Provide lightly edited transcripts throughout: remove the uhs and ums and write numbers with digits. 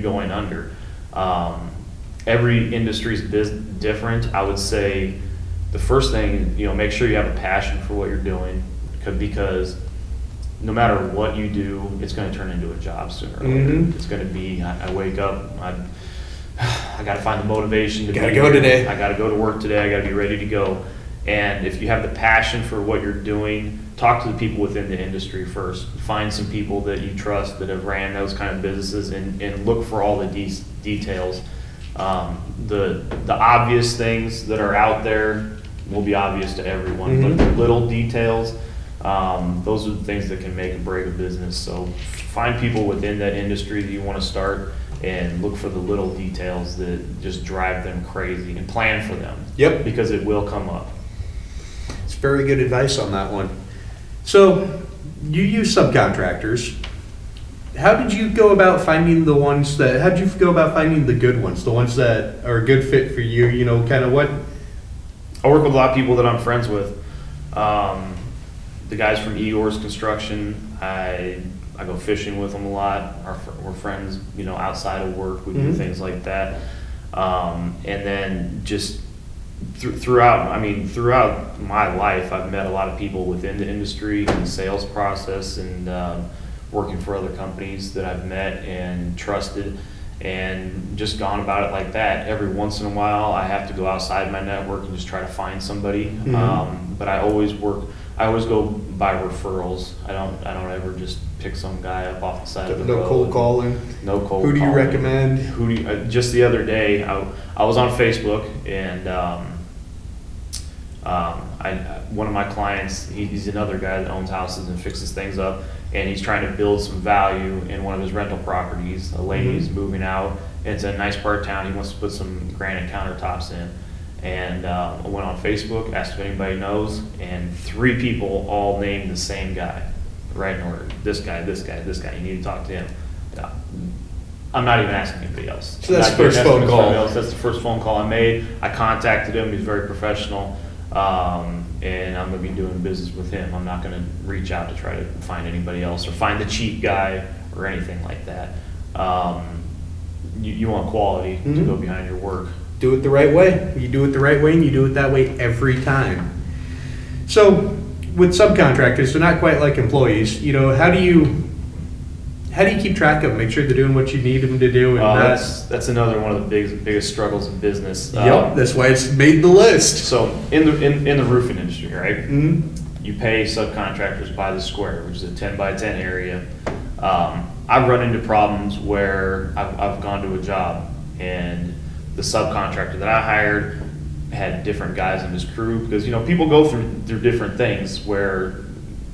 going under. Every industry is different. I would say the first thing, make sure you have a passion for what you're doing, because no matter what you do, it's going to turn into a job sooner or later. It's going to be, I wake up, I got to find the motivation to gotta go today. I got to go to work today. I got to be ready to go. And if you have the passion for what you're doing, talk to the people within the industry first. Find some people that you trust that have ran those kind of businesses, and look for all the details. The obvious things that are out there will be obvious to everyone, but the little details, those are the things that can make or break a business. So find people within that industry that you want to start, and look for the little details that just drive them crazy, and plan for them. Yep. Because it will come up. It's very good advice on that one. So you use subcontractors. How did you go about finding the ones that, how did you go about finding the good ones, the ones that are a good fit for you, kind of what? I work with a lot of people that I'm friends with. The guys from Luco Construction, I go fishing with them a lot. We're friends, outside of work. We do things like that. And then just throughout my life, I've met a lot of people within the industry and the sales process, and working for other companies that I've met and trusted, and just gone about it like that. Every once in a while, I have to go outside my network and just try to find somebody. But I always go by referrals. I don't ever just pick some guy up off the side of the road. No cold calling. No cold calling. Who do you recommend? Just the other day, I was on Facebook, and one of my clients, he's another guy that owns houses and fixes things up, and he's trying to build some value in one of his rental properties. A lady's moving out. It's a nice part of town. He wants to put some granite countertops in. And I went on Facebook, asked if anybody knows, and 3 people all named the same guy, right in order. This guy, this guy, this guy. You need to talk to him. I'm not even asking anybody else. So that's the first phone call. That's the first phone call I made. I contacted him. He's very professional, and I'm going to be doing business with him. I'm not going to reach out to try to find anybody else or find the cheap guy or anything like that. You want quality to go behind your work. Do it the right way. You do it the right way, and you do it that way every time. So with subcontractors, they're not quite like employees. How do you keep track of them? Make sure they're doing what you need them to do. And that's another one of the biggest struggles in business. Yep, that's why it's made the list. So in the roofing industry, right? You pay subcontractors by the square, which is a 10 by 10 area. I've run into problems where I've gone to a job, and the subcontractor that I hired had different guys in his crew, because people go through different things where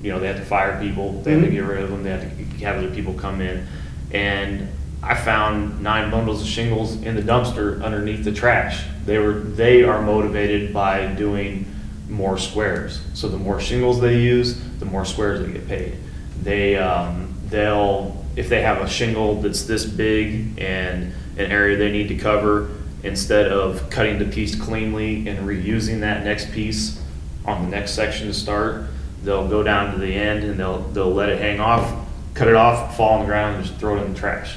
they have to fire people, they have to get rid of them, they have to have other people come in, and I found 9 bundles of shingles in the dumpster underneath the trash. They are motivated by doing more squares. So the more shingles they use, the more squares they get paid. They'll if they have a shingle that's this big and an area they need to cover, instead of cutting the piece cleanly and reusing that next piece on the next section to start, they'll go down to the end and they'll let it hang off, cut it off, fall on the ground, and just throw it in the trash.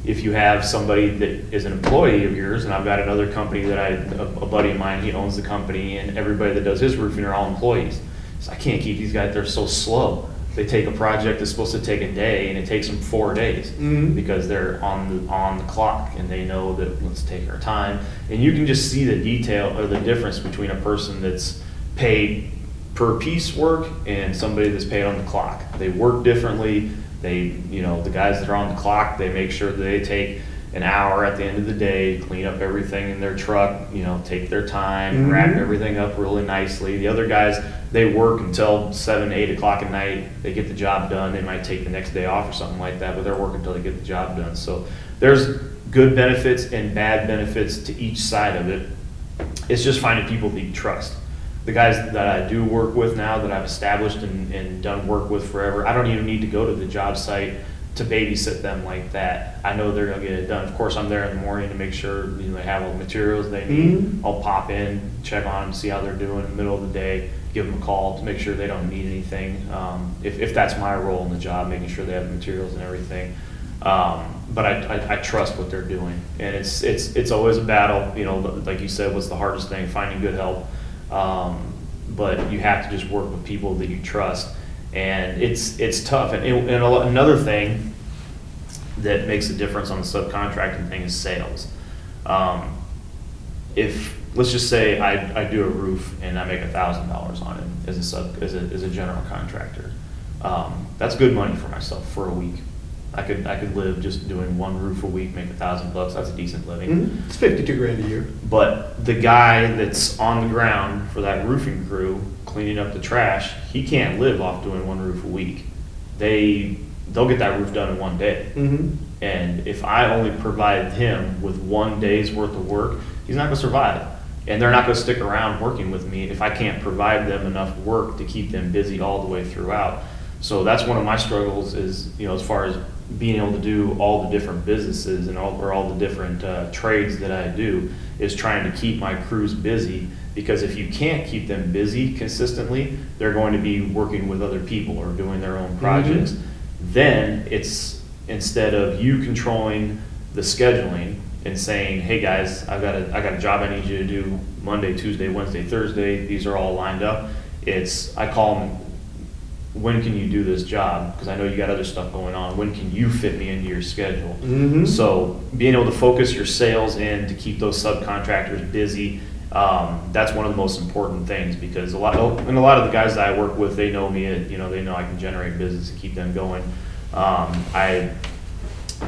If you have somebody that is an employee of yours, and I've got another company that a buddy of mine, he owns the company, and everybody that does his roofing are all employees. So I can't keep these guys, they're so slow. They take a project that's supposed to take a day, and it takes them 4 days because they're on the clock, and they know that let's take our time. And you can just see the detail or the difference between a person that's paid per piece work and somebody that's paid on the clock. They work differently. The guys that are on the clock, they make sure that they take an hour at the end of the day, clean up everything in their truck, take their time, wrap everything up really nicely. The other guys, they work until 7, 8 o'clock at night. They get the job done. They might take the next day off or something like that, but they're working until they get the job done. So there's good benefits and bad benefits to each side of it. It's just finding people that you trust. The guys that I do work with now, that I've established and done work with forever, I don't even need to go to the job site to babysit them like that. I know they're gonna get it done. Of course, I'm there in the morning to make sure they have all the materials they need. I'll pop in, check on them, see how they're doing in the middle of the day, give them a call to make sure they don't need anything. If that's my role in the job, making sure they have the materials and everything. But I trust what they're doing, and it's always a battle. You know, like you said, what's the hardest thing? Finding good help. But you have to just work with people that you trust, and it's tough. And another thing that makes a difference on the subcontracting thing is sales. If let's just say I do a roof and I make $1,000 on it as a general contractor, that's good money for myself for a week. I could live just doing one roof a week, make $1,000. That's a decent living. Mm-hmm. It's $52,000 a year. But the guy that's on the ground for that roofing crew cleaning up the trash, he can't live off doing one roof a week. They'll get that roof done in one day. Mm-hmm. And if I only provide him with one day's worth of work, he's not going to survive. And they're not going to stick around working with me if I can't provide them enough work to keep them busy all the way throughout. So that's one of my struggles is, you know, as far as being able to do all the different businesses and all the different trades that I do, is trying to keep my crews busy, because if you can't keep them busy consistently, they're going to be working with other people or doing their own projects. Mm-hmm. Then it's, instead of you controlling the scheduling and saying, hey guys, I got a job I need you to do Monday, Tuesday, Wednesday, Thursday, these are all lined up. I call them, when can you do this job? Because I know you got other stuff going on. When can you fit me into your schedule? Mm-hmm. So being able to focus your sales in to keep those subcontractors busy, that's one of the most important things, because a lot of the guys that I work with, they know me, they know I can generate business and keep them going.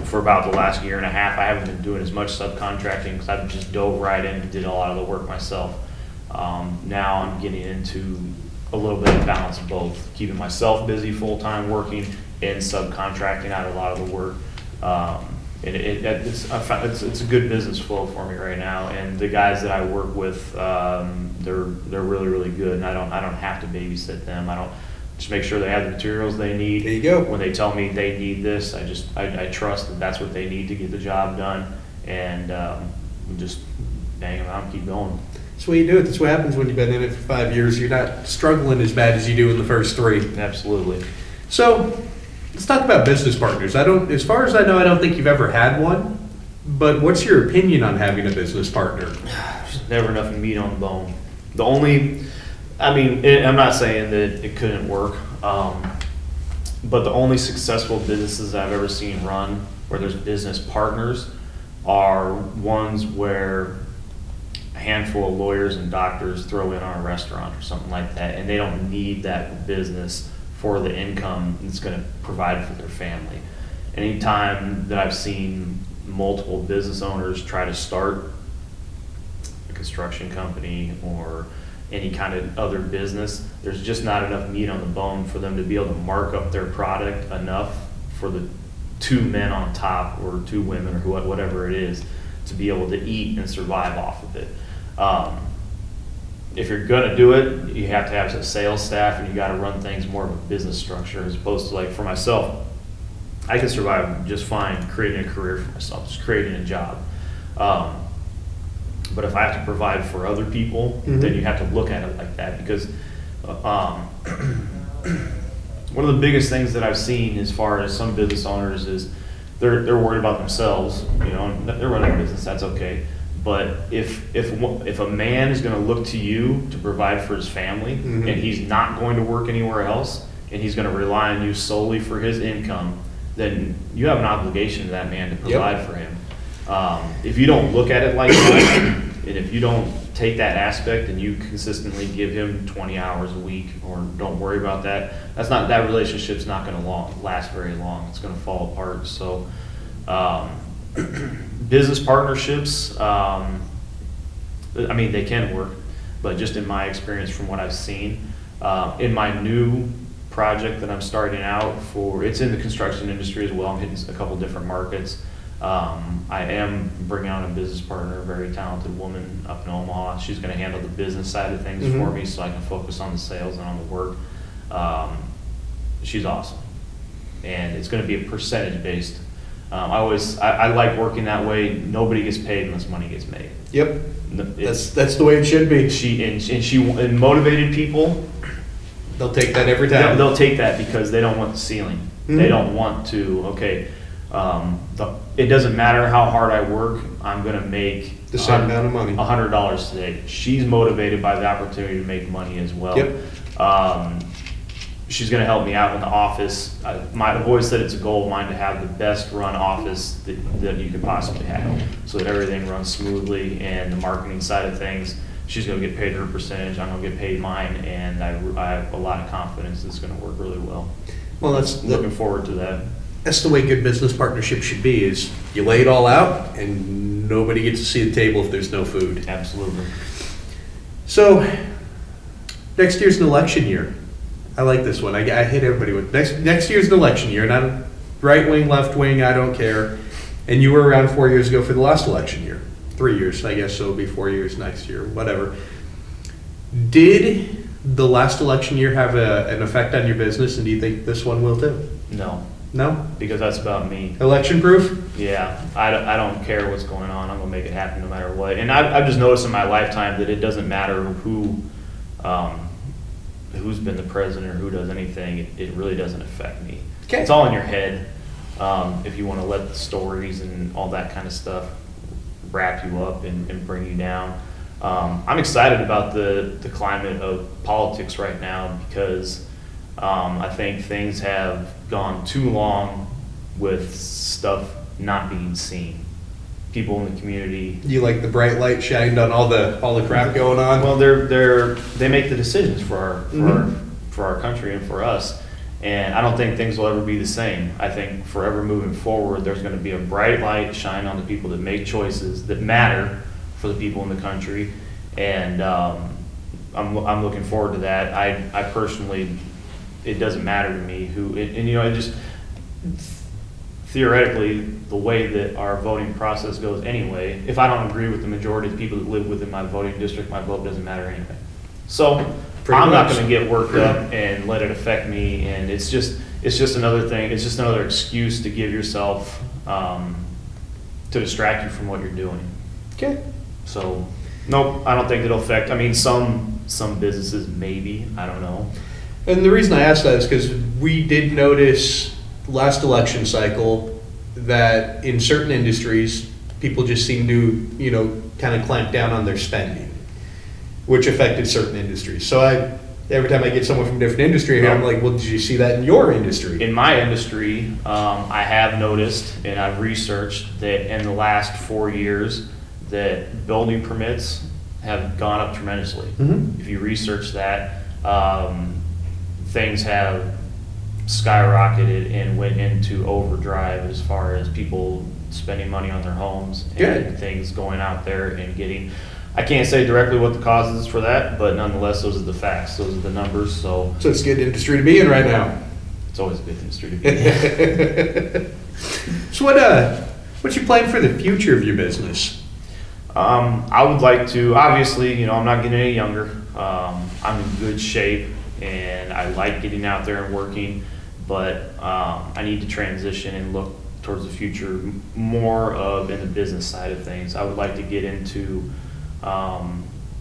For about the last year and a half, I haven't been doing as much subcontracting because I've just dove right in and did a lot of the work myself. Now I'm getting into a little bit of balance of both, keeping myself busy full-time working and subcontracting out a lot of the work. And it's a good business flow for me right now. And the guys that I work with, they're really, really good. And I don't have to babysit them. I don't just make sure they have the materials they need. There you go. When they tell me they need this, I trust that that's what they need to get the job done, and just bang them out and keep going. That's the way you do it. That's what happens when you've been in it for 5 years. You're not struggling as bad as you do in the first 3. Absolutely. So let's talk about business partners. As far as I know, I don't think you've ever had one, but what's your opinion on having a business partner? There's never enough meat on the bone. I'm not saying that it couldn't work, but the only successful businesses I've ever seen run where there's business partners are ones where a handful of lawyers and doctors throw in on a restaurant or something like that, and they don't need that business for the income it's going to provide for their family. Anytime that I've seen multiple business owners try to start a construction company or any kind of other business, there's just not enough meat on the bone for them to be able to mark up their product enough for the 2 men on top or 2 women or whatever it is to be able to eat and survive off of it. If you're gonna do it, you have to have a sales staff, and you gotta run things more of a business structure, as opposed to, like, for myself, I can survive just fine creating a career for myself, just creating a job. But if I have to provide for other people, Mm-hmm. then you have to look at it like that, because one of the biggest things that I've seen as far as some business owners is they're worried about themselves. And they're running a business, that's okay. But if a man is going to look to you to provide for his family, Mm-hmm. and he's not going to work anywhere else, and he's going to rely on you solely for his income, then you have an obligation to that man to provide for him. If you don't look at it like that, and if you don't take that aspect and you consistently give him 20 hours a week, or don't worry about that, that relationship's not going to last very long. It's going to fall apart. So business partnerships, they can work, but just in my experience from what I've seen, in my new project that I'm starting out for, it's in the construction industry as well. I'm hitting a couple different markets. I am bringing on a business partner, a very talented woman up in Omaha. She's going to handle the business side of things Mm-hmm. for me, so I can focus on the sales and on the work. She's awesome, and it's going to be a percentage based. I like working that way. Nobody gets paid unless money gets made. Yep. That's the way it should be. And motivated people, They'll take that every time. they'll take that because they don't want the ceiling. Mm-hmm. They don't want to, okay, It doesn't matter how hard I work, I'm gonna make The same amount of money. $100 today. She's motivated by the opportunity to make money as well. Yep. She's gonna help me out in the office. I've always said it's a goal of mine to have the best run office that you could possibly have, so that everything runs smoothly, and the marketing side of things, she's gonna get paid her percentage, I'm gonna get paid mine, and I have a lot of confidence it's gonna work really well. Well, that's Looking forward to that. That's the way good business partnership should be, is you lay it all out and nobody gets to see the table if there's no food. Absolutely. So, next year's an election year. I like this one. I hit everybody with, next year's an election year, not right wing, left wing, I don't care. And you were around 4 years ago for the last election year. 3 years, I guess, so it'll be 4 years next year, whatever. Did the last election year have an effect on your business, and do you think this one will too? No, No? because that's about me. Election proof? Yeah, I don't care what's going on. I'm gonna make it happen no matter what. And I've just noticed in my lifetime that it doesn't matter who's been the president or who does anything. It really doesn't affect me. Okay. It's all in your head. If you want to let the stories and all that kind of stuff wrap you up and bring you down. I'm excited about the climate of politics right now, because I think things have gone too long with stuff not being seen. People in the community. You like the bright light shined on all the crap going on? Well, they make the decisions for our country and for us, and I don't think things will ever be the same. I think forever moving forward, there's going to be a bright light shine on the people that make choices that matter for the people in the country, and I'm looking forward to that. I personally, it doesn't matter to me who, and you know, it just theoretically, the way that our voting process goes anyway, if I don't agree with the majority of the people that live within my voting district, my vote doesn't matter anyway. So I'm not going to get worked up and let it affect me, and it's just another thing. It's just another excuse to give yourself to distract you from what you're doing. Okay. So nope, I don't think it'll affect. I mean, some businesses maybe, I don't know. And the reason I asked that is because we did notice last election cycle that in certain industries, people just seem to, you know, kind of clamp down on their spending, which affected certain industries. So every time I get someone from a different industry, I'm like, well, did you see that in your industry? In my industry, I have noticed, and I've researched, that in the last 4 years, that building permits have gone up tremendously. Mm-hmm. If you research that, things have skyrocketed and went into overdrive as far as people spending money on their homes and things going out there and getting. I can't say directly what the cause is for that, but nonetheless, those are the facts. Those are the numbers. So it's a good industry to be in right now. It's always a good industry to be in. So what's your plan for the future of your business? I would like to, obviously, you know, I'm not getting any younger. I'm in good shape, and I like getting out there and working, but I need to transition and look towards the future more of in the business side of things. I would like to get into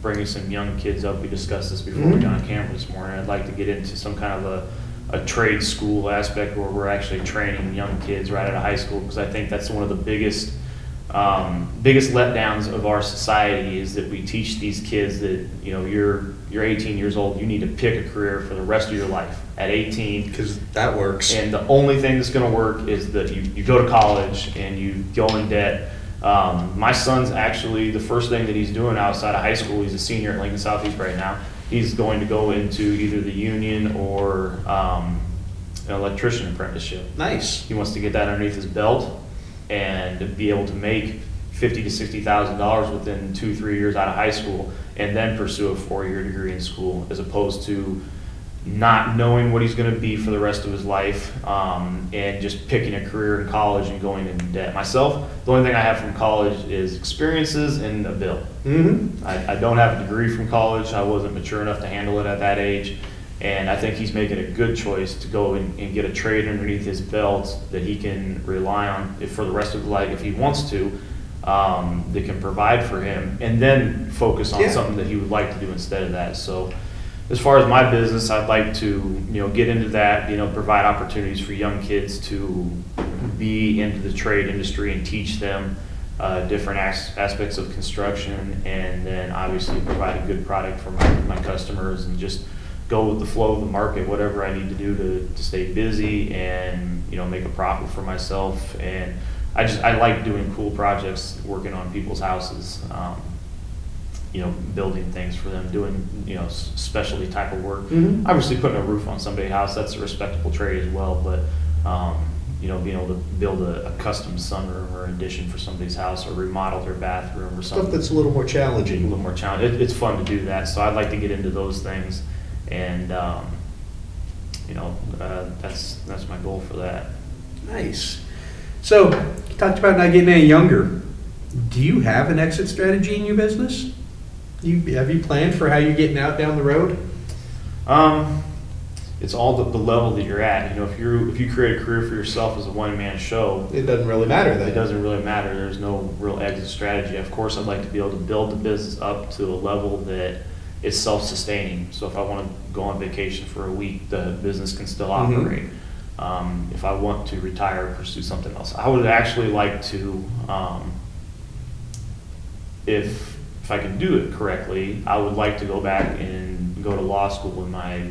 bringing some young kids up. We discussed this before we got on camera this morning. I'd like to get into some kind of a trade school aspect where we're actually training young kids right out of high school, because I think that's one of the biggest letdowns of our society, is that we teach these kids that, you know, you're 18 years old, you need to pick a career for the rest of your life at 18. Because that works. And the only thing that's going to work is that you go to college and you go in debt. My son's actually, the first thing that he's doing outside of high school, he's a senior at Lincoln Southeast right now, he's going to go into either the union or an electrician apprenticeship. Nice. He wants to get that underneath his belt and be able to make $50,000 to $60,000 within 2-3 years out of high school, and then pursue a 4-year degree in school, as opposed to not knowing what he's going to be for the rest of his life, and just picking a career in college and going into debt. Myself, the only thing I have from college is experiences and a bill. Mm-hmm. I don't have a degree from college. I wasn't mature enough to handle it at that age. And I think he's making a good choice to go and get a trade underneath his belt that he can rely on for the rest of his life if he wants to, that can provide for him, and then focus on something that he would like to do instead of that. So as far as my business, I'd like to, you know, get into that, you know, provide opportunities for young kids to be into the trade industry and teach them different aspects of construction, and then obviously provide a good product for my customers, and just go with the flow of the market, whatever I need to do to stay busy and, you know, make a profit for myself. And I like doing cool projects, working on people's houses, you know, building things for them, doing, you know, specialty type of work. Mhm. Obviously putting a roof on somebody's house, that's a respectable trade as well, but, you know, being able to build a custom sunroom or addition for somebody's house, or remodel their bathroom or something. Stuff that's a little more A challenging. little more challenging. It's fun to do that, so I'd like to get into those things, and, you know, that's my goal for that. Nice. So, you talked about not getting any younger. Do you have an exit strategy in your business? Have you planned for how you're getting out down the road? It's all the level that you're at. You know, if you create a career for yourself as a one-man show, It doesn't really matter then. it doesn't really matter. There's no real exit strategy. Of course, I'd like to be able to build the business up to a level that it's self-sustaining. So if I want to go on vacation for a week, the business can still Mhm. operate. If I want to retire or pursue something else, I would actually like to, if I could do it correctly, I would like to go back and go to law school in my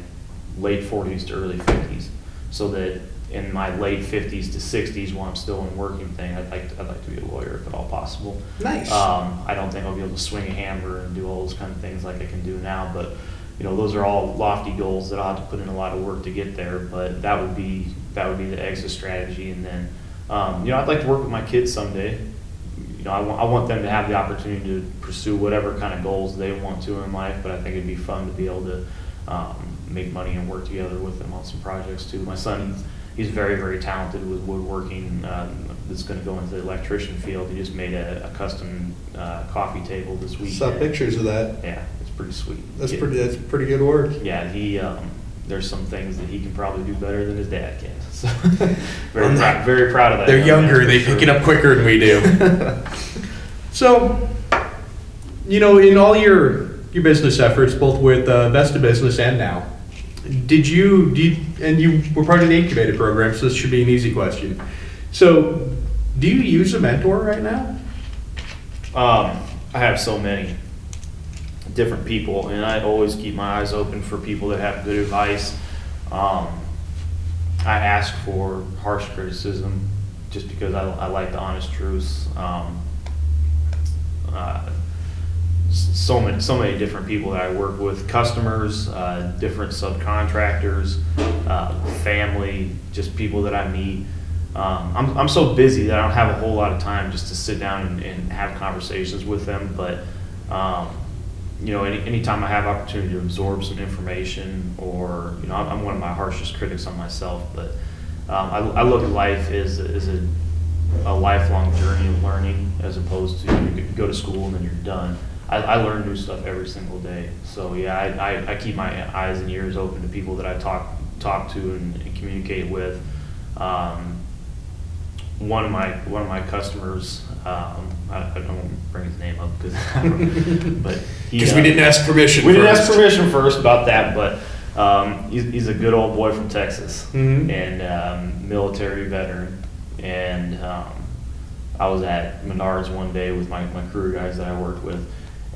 late 40s to early 50s, so that in my late 50s to 60s, while I'm still in working thing, I'd like to be a lawyer if at all possible. Nice. I don't think I'll be able to swing a hammer and do all those kind of things like I can do now, but, you know, those are all lofty goals that I'll have to put in a lot of work to get there, but that would be the exit strategy. And then, you know, I'd like to work with my kids someday. You know, I want them to have the opportunity to pursue whatever kind of goals they want to in life, but I think it'd be fun to be able to make money and work together with them on some projects too. My son, he's very, very talented with woodworking. That's going to go into the electrician field. He just made a custom coffee table this week. Saw pictures of that. Yeah, it's pretty sweet. That's pretty good work. Yeah, he there's some things that he can probably do better than his dad can. So I'm very proud of that. They're young man, younger, for they sure. pick it up quicker than we do. So, you know, in all your business efforts, both with Vesta Business and now, and you were part of the incubator program, so this should be an easy question. So, do you use a mentor right now? I have so many different people, and I always keep my eyes open for people that have good advice. I ask for harsh criticism just because I like the honest truths. So many different people that I work with, customers, different subcontractors, family, just people that I meet. I'm so busy that I don't have a whole lot of time just to sit down and have conversations with them, but you know, anytime I have opportunity to absorb some information, or, you know, I'm one of my harshest critics on myself, but I look at life as a lifelong journey of learning, as opposed to you go to school and then you're done. I learn new stuff every single day. So yeah, I keep my eyes and ears open to people that I talk to and communicate with. One of my customers, I don't bring his name up because but Because we didn't ask permission we first. didn't ask permission first about that, but he's a good old boy from Texas, Mhm. and military veteran. And I was at Menards one day with my crew guys that I worked with,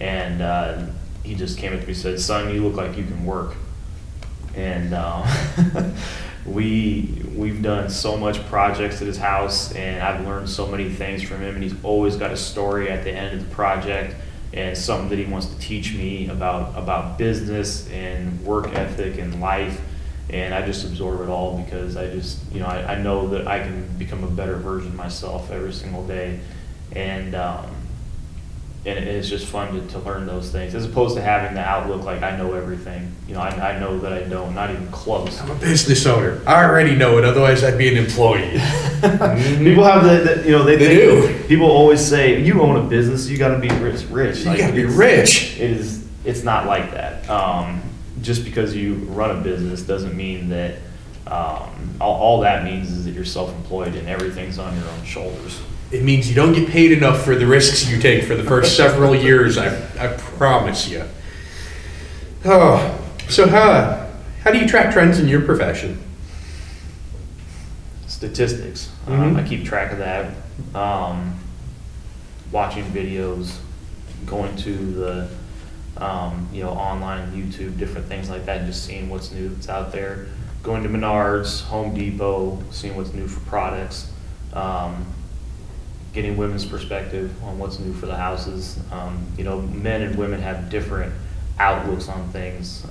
and he just came up to me and said, "Son, you look like you can work." And we've done so much projects at his house, and I've learned so many things from him, and he's always got a story at the end of the project and something that he wants to teach me about business and work ethic and life. And I just absorb it all because I know that I can become a better version of myself every single day. And it's just fun to learn those things, as opposed to having the outlook like I know everything. You know, I know that I don't, not even close. I'm a business owner. I already know it, otherwise I'd be an employee. People have they do. People always say, you own a business, you gotta be rich. You gotta be rich. It's not like that. Just because you run a business doesn't mean that, all that means is that you're self-employed and everything's on your own shoulders. It means you don't get paid enough for the risks you take for the first several years, I promise you. Oh, so how do you track trends in your profession? statistics. Mhm. I keep track of that. Watching videos, going to the online YouTube, different things like that, and just seeing what's new that's out there. Going to Menards, Home Depot, seeing what's new for products. Getting women's perspective on what's new for the houses. Men and women have different outlooks on things.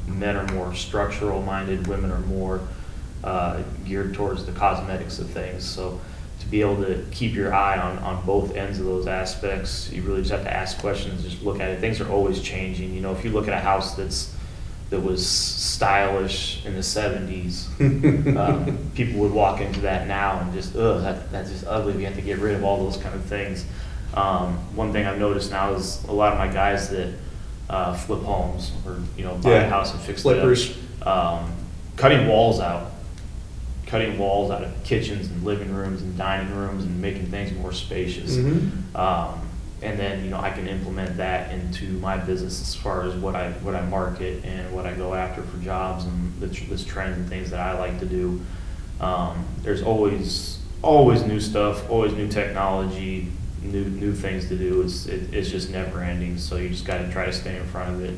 Men are more structural minded, women are more geared towards the cosmetics of things. So to be able to keep your eye on both ends of those aspects, you really just have to ask questions, just look at it. Things are always changing. If you look at a house that was stylish in the 70s, people would walk into that now and just, that's just ugly. We have to get rid of all those kind of things. One thing I've noticed now is a lot of my guys that flip homes or buy a house and fix Flippers. it up, cutting walls out of kitchens and living rooms and dining rooms and making things more spacious. Mhm. And then I can implement that into my business as far as what I market and what I go after for jobs and this trends and things that I like to do. There's always new stuff, always new technology, new things to do. It's just never ending. So you just got to try to stay in front of it.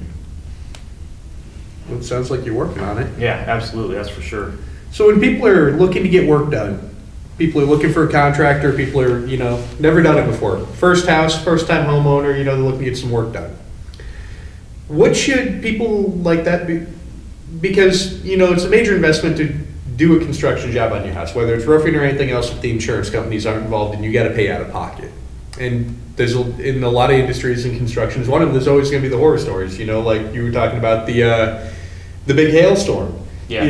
Well, it sounds like you're working on it. Yeah, absolutely, that's for sure. So when people are looking to get work done, people are looking for a contractor, people are, never done it before. First house, first time homeowner, they're looking to get some work done. What should people like that be? Because, it's a major investment to do a construction job on your house, whether it's roofing or anything else if the insurance companies aren't involved and you got to pay out of pocket. And there's, in a lot of industries in construction, one of them is always going to be the horror stories, like you were talking about the big hailstorm. Yeah.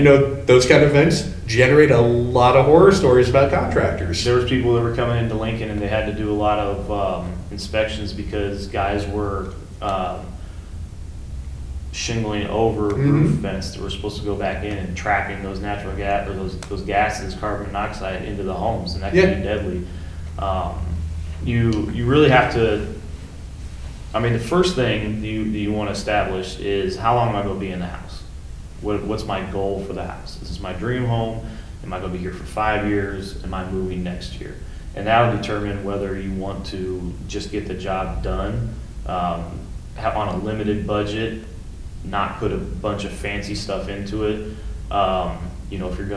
Those kind of events generate a lot of horror stories about contractors. There was people that were coming into Lincoln and they had to do a lot of inspections because guys were shingling over roof vents that were supposed to go back in and trapping those natural gas or those gases, carbon monoxide, into the homes, and that can be deadly. You really have to. The first thing you want to establish is how long am I going to be in the house? What's my goal for the house? Is this my dream home? Am I going to be here for 5 years? Am I moving next year? And that'll determine whether you want to just get the job done, have on a limited budget, not put a bunch of fancy stuff into it. If you're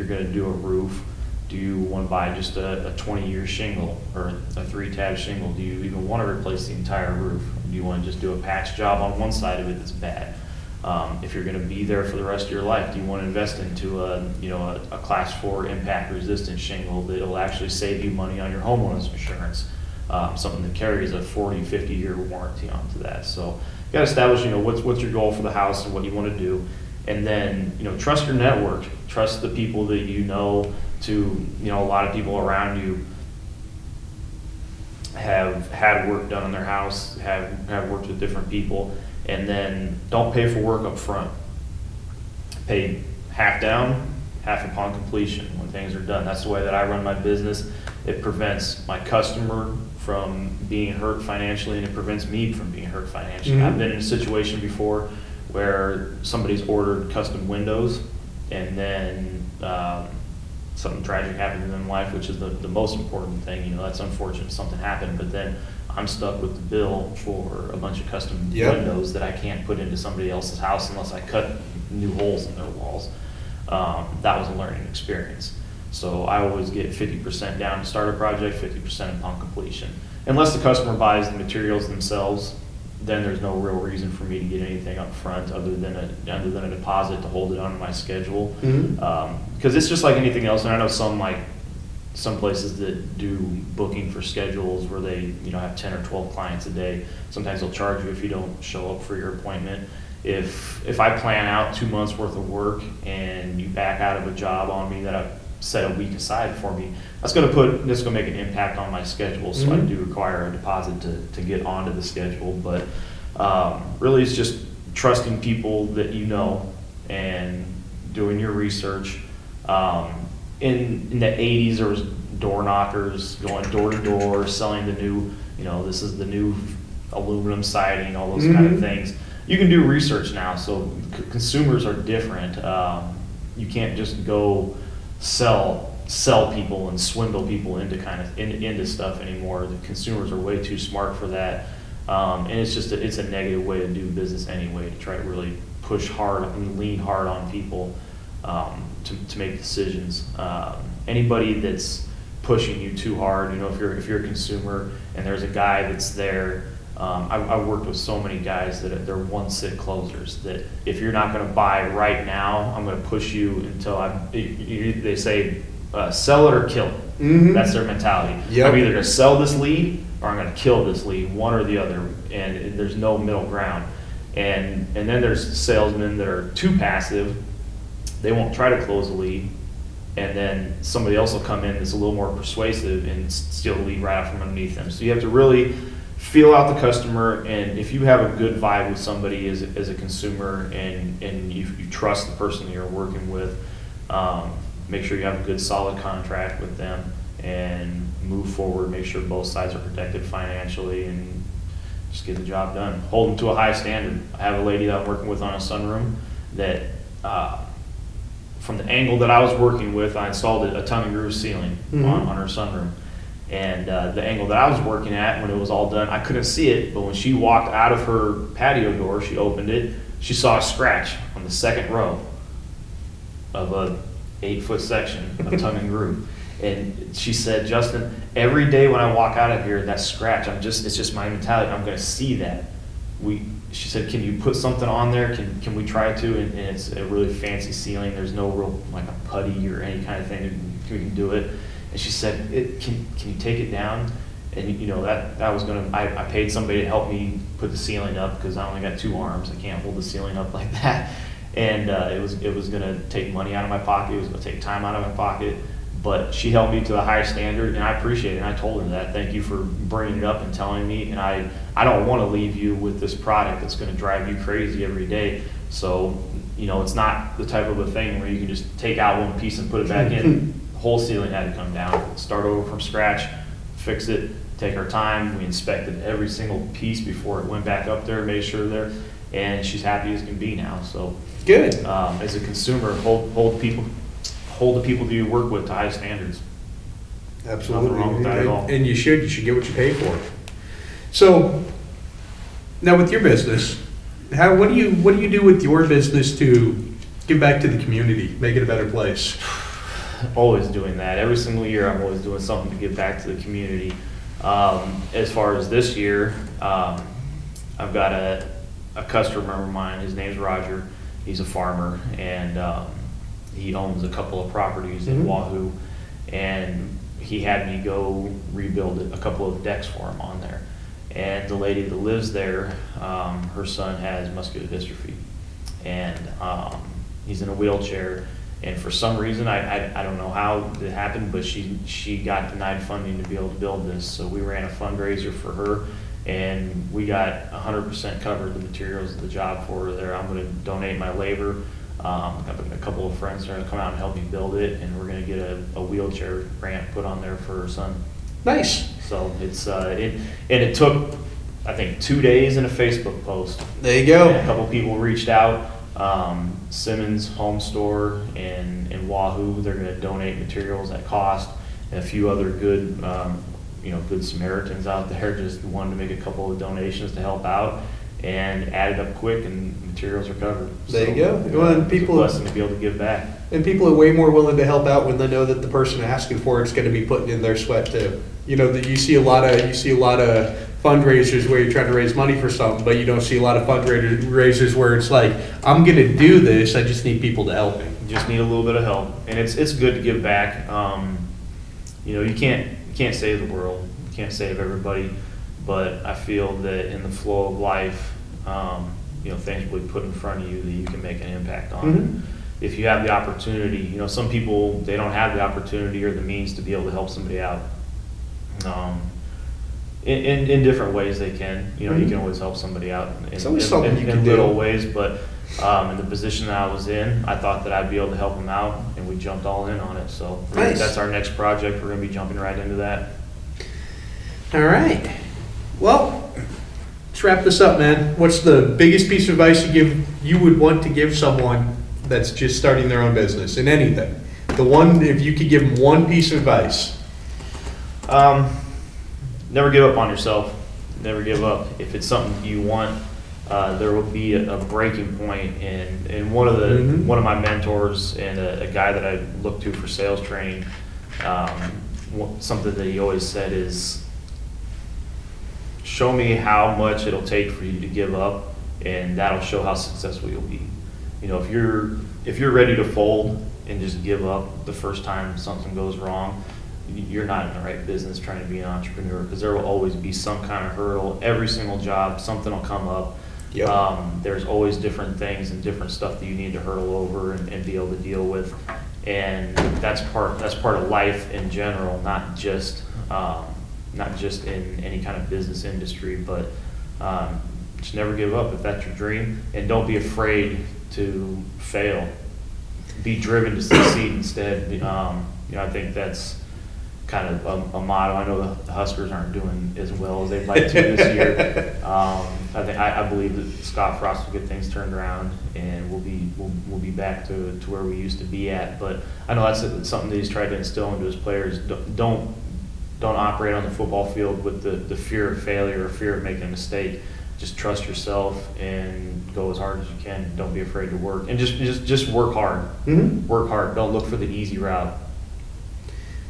going to do a roof, do you want to buy just a 20-year shingle or a 3-tab shingle? Do you even want to replace the entire roof? Do you want to just do a patch job on one side of it that's bad? If you're going to be there for the rest of your life, do you want to invest into a class 4 impact resistant shingle that'll actually save you money on your homeowner's insurance? Something that carries a 40, 50-year warranty onto that. So you got to establish, what's your goal for the house and what you want to do. And then, trust your network, trust the people that a lot of people around you have had work done on their house, have worked with different people. And then don't pay for work up front. Pay half down, half upon completion when things are done. That's the way that I run my business. It prevents my customer from being hurt financially, and it prevents me from being hurt financially. Mm-hmm. I've been in a situation before where somebody's ordered custom windows and then something tragic happened to them in life, which is the most important thing. That's unfortunate, something happened, but then I'm stuck with the bill for a bunch of custom windows that I can't put into somebody else's house unless I cut new holes in their walls. That was a learning experience. So I always get 50% down to start a project, 50% upon completion. Unless the customer buys the materials themselves, then there's no real reason for me to get anything up front other than a deposit to hold it on my schedule. Mm-hmm. Because it's just like anything else, and I know some places that do booking for schedules where they have 10 or 12 clients a day. Sometimes they'll charge you if you don't show up for your appointment. If I plan out 2 months worth of work and you back out of a job on me that I've set a week aside for me, that's going to make an impact on my schedule. So I do require a deposit to get onto the schedule. But really, it's just trusting people that and doing your research. In the 80s, there was door knockers going door to door, selling the new, this is the new aluminum siding, all those kind of things. You can do research now, so consumers are different. You can't just go sell sell people and swindle people into stuff anymore. The consumers are way too smart for that. And it's just it's a negative way to do business anyway, to try to really push hard and lean hard on people to make decisions. Anybody that's pushing you too hard, if you're a consumer and there's a guy that's there. I've worked with so many guys that they're one-sit closers, that if you're not going to buy right now, I'm going to push you until they say sell it or kill it. Mm-hmm. That's their mentality. Yep. I'm either going to sell this lead or I'm going to kill this lead, one or the other, and there's no middle ground. And then there's salesmen that are too passive. They won't try to close a lead, and then somebody else will come in that's a little more persuasive and steal the lead right out from underneath them. So you have to really feel out the customer, and if you have a good vibe with somebody as a consumer, and you trust the person that you're working with, make sure you have a good solid contract with them and move forward. Make sure both sides are protected financially, and just get the job done. Hold them to a high standard. I have a lady that I'm working with on a sunroom that from the angle that I was working with, I installed a tongue and groove ceiling on her sunroom. And the angle that I was working at, when it was all done, I couldn't see it, but when she walked out of her patio door, she opened it, she saw a scratch on the second row of a 8-foot section of tongue and groove. And she said, Justin, every day when I walk out of here, that scratch, it's just my mentality, I'm gonna see that. She said, can you put something on there? Can we try to? And it's a really fancy ceiling. There's no real, like a putty or any kind of thing we can do it. And she said, can you take it down? And that was I paid somebody to help me put the ceiling up, because I only got 2 arms. I can't hold the ceiling up like that. And it was gonna take money out of my pocket. It was gonna take time out of my pocket. But she held me to a high standard, and I appreciate it. And I told her that. Thank you for bringing it up and telling me. And I don't want to leave you with this product that's going to drive you crazy every day. So, it's not the type of a thing where you can just take out one piece and put it back in. The whole ceiling had to come down. Start over from scratch, fix it, take our time. We inspected every single piece before it went back up there, made sure there, and she's happy as can be now. So good. As a consumer, hold the people that you work with to high standards. Absolutely. Nothing wrong with that at all. And you should get what you pay for. So now with your business, what do you do with your business to give back to the community, make it a better place? Always doing that. Every single year I'm always doing something to give back to the community. As far as this year, I've got a customer of mine. His name's Roger. He's a farmer, and he owns a couple of properties in Wahoo, and he had me go rebuild a couple of decks for him on there. And the lady that lives there, her son has muscular dystrophy, and he's in a wheelchair. And for some reason, I don't know how it happened, but she got denied funding to be able to build this. So we ran a fundraiser for her, and we got 100% covered the materials of the job for her there. I'm going to donate my labor. I've got a couple of friends that are going to come out and help me build it, and we're going to get a wheelchair ramp put on there for her son. Nice. So it took, I think, 2 days and a Facebook post. There you go. And a couple people reached out. Simmons Home Store in Wahoo, they're going to donate materials at cost, and a few other good, good Samaritans out there just wanted to make a couple of donations to help out, and added up quick, and materials are covered. There you go. Well, and people, it's a blessing to be able to give back. And people are way more willing to help out when they know that the person asking for it's going to be putting in their sweat too. That you see a lot of fundraisers where you're trying to raise money for something, but you don't see a lot of fundraisers where it's like, I'm going to do this, I just need people to help me. You just need a little bit of help, and it's good to give back. You can't save the world, you can't save everybody, but I feel that in the flow of life, things will be put in front of you that you can make an impact on. Mm-hmm. If you have the opportunity, some people, they don't have the opportunity or the means to be able to help somebody out. In different ways they can. You can always help somebody out in little ways, but in the position that I was in, I thought that I'd be able to help them out, and we jumped all in on it. So nice. That's our next project. We're going to be jumping right into that. All right. Well, let's wrap this up, man. What's the biggest piece of advice you would want to give someone that's just starting their own business in anything? if you could give them one piece of advice. Never give up on yourself. Never give up. If it's something you want, there will be a breaking point. And one of my mentors and a guy that I look to for sales training, something that he always said is, show me how much it'll take for you to give up, and that'll show how successful you'll be. You know, if you're ready to fold and just give up the first time something goes wrong, you're not in the right business trying to be an entrepreneur, because there will always be some kind of hurdle. Every single job, something will come up. Yep. There's always different things and different stuff that you need to hurdle over and be able to deal with, and that's part of life in general, not just in any kind of business industry, but just never give up if that's your dream, and don't be afraid to fail. Be driven to succeed instead. I think that's kind of a motto. I know the Huskers aren't doing as well as they'd like to this year. I believe that Scott Frost will get things turned around, and we'll be back to where we used to be at. But I know that's something that he's tried to instill into his players. Don't operate on the football field with the fear of failure or fear of making a mistake. Just trust yourself and go as hard as you can. Don't be afraid to work, and just work hard. Mm-hmm. Work hard. Don't look for the easy route.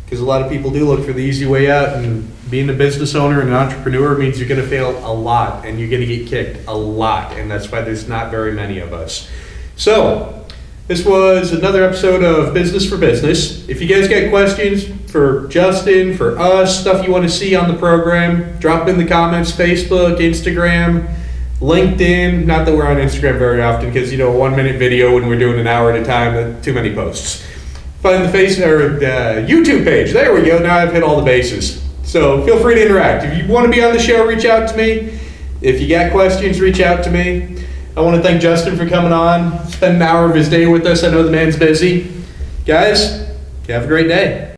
Because a lot of people do look for the easy way out, and being a business owner and an entrepreneur means you're going to fail a lot, and you're going to get kicked a lot, and that's why there's not very many of us. So, this was another episode of Business for Business. If you guys got questions for Justin, for us, stuff you want to see on the program, drop in the comments, Facebook, Instagram, LinkedIn. Not that we're on Instagram very often, because, a 1-minute video when we're doing an hour at a time, too many posts. Find the YouTube page. There we go. Now I've hit all the bases. So feel free to interact. If you want to be on the show, reach out to me. If you got questions, reach out to me. I want to thank Justin for coming on, spend an hour of his day with us. I know the man's busy. Guys, you have a great day.